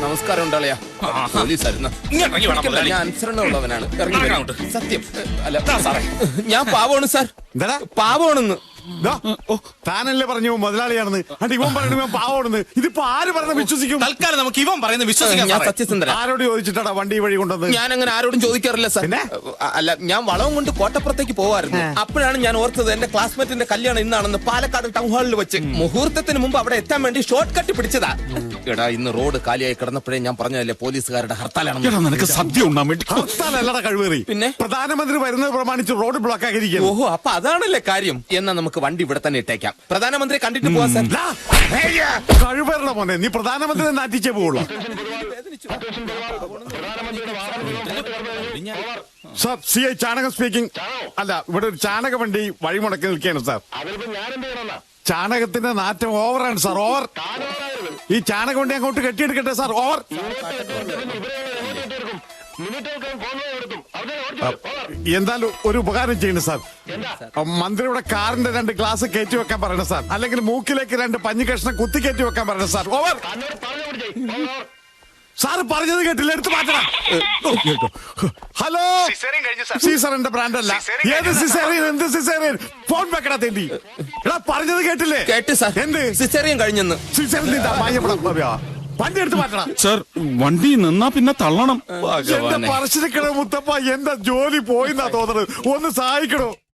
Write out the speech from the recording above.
നമസ്കാരം ഉണ്ടാളിയാ. പോലീസായിരുന്നു. ഞാൻ അനുസരണമുള്ളവനാണ്. ഇറങ്ങി സത്യം. അല്ല സാറേ, ഞാൻ പാവമാണ് സാർ. പാവമാണെന്ന് താനല്ലേ പറഞ്ഞു മുതലാളിയാണെന്ന്. ഇവൻ പറയണ ഇവൻ പാവമാണെന്ന്. ഇതിപ്പോ ആര് പറഞ്ഞ വിശ്വസിക്കും? തൽക്കാലം നമുക്ക് ഇവൻ പറയുന്നത് വിശ്വസിക്കാം. ഞാൻ സത്യസന്ധന. ആരോട് ചോദിച്ചിട്ടാ വണ്ടി വഴി കൊണ്ടത്? ഞാൻ അങ്ങനെ ആരോടും ചോദിക്കാറില്ല സാർ. അല്ല, ഞാൻ വളവും കൊണ്ട് കോട്ടപ്പുറത്തേക്ക് പോവായിരുന്നു. അപ്പോഴാണ് ഞാൻ ഓർത്തത് എന്റെ ക്ലാസ്മേറ്റിന്റെ കല്യാണം ഇന്നാണെന്ന്. പാലക്കാട് ടൗൺ ഹാളിൽ വെച്ച് മുഹൂർത്തത്തിന് മുമ്പ് അവിടെ എത്താൻ വേണ്ടി ഷോർട്ട് കട്ട് പിടിച്ചതാ. എടാ, ഇന്ന് റോഡ് കാലിയായി കിടന്നപ്പോഴേ ഞാൻ പറഞ്ഞതല്ലേ പോലീസുകാരുടെ ഹർത്താലാണ്. നിനക്ക് സദ്യ ഉണ്ടാൻ വേണ്ടി ഹർത്താലല്ലടാ കഴിവേറി. പിന്നെ പ്രധാനമന്ത്രി വരുന്നത് പ്രമാണിച്ച് റോഡ് ബ്ലോക്ക് ആക്കിയിരിക്കും. ഓഹോ, അപ്പൊ അതാണല്ലേ കാര്യം. എന്നാ നമുക്ക് വണ്ടി ഇവിടെ തന്നെ ഇട്ടേക്കാം. പ്രധാനമന്ത്രി കണ്ടിട്ട് പോവാ സാർ. കഴിവേറുടെ മോനെ, നീ പ്രധാനമന്ത്രി നാട്ടിച്ചേ പോവുള്ളൂ. സാർ, CI ചാണകം സ്പീക്കിംഗ്. അല്ല, ഇവിടെ ഒരു ചാണക വണ്ടി വഴിമുടക്കി നിൽക്കുകയാണ് സാർ. ചാണകത്തിന്റെ നാറ്റം ഓവറാണ് സാർ, ഓവർ. ഈ ചാണക വണ്ടി അങ്ങോട്ട് കെട്ടിയെടുക്കട്ടെ സാർ, ഓവർ. എന്തായാലും ഒരു ഉപകാരം ചെയ്യണം സാർ. മന്ത്രിയുടെ കാറിന്റെ 2 ഗ്ലാസ് കയറ്റി വെക്കാൻ പറയണം സാർ. അല്ലെങ്കിൽ മൂക്കിലേക്ക് 2 പഞ്ഞി കഷ്ണം കുത്തി കയറ്റി വെക്കാൻ പറയണം സാർ, ഓവർ. സാറ് പറഞ്ഞത് കേട്ടില്ല, എടുത്ത് മാറ്റണം. ഹലോ, സീസറിന്റെ ബ്രാൻഡ് അല്ല. ഏത് സിസേറിയൻ? എന്ത് സിസേറിയൻ? ഫോൺ വെക്കടാ തേണ്ടി. എടാ, പറഞ്ഞത് കേട്ടില്ലേ? കേട്ട് സാർ. എന്ത് സിസേറിയൻ കഴിഞ്ഞെന്ന്? സിസേറിയൻ വണ്ടി എടുത്ത് മാറ്റണം സാർ. വണ്ടി നിന്നാ പിന്നെ തള്ളണം. എന്റെ പറശ്ശിനിക്കട മുത്തപ്പ, എന്റെ ജോലി പോയിന്നാ തോന്നുന്നത്. ഒന്ന് സഹായിക്കണോ?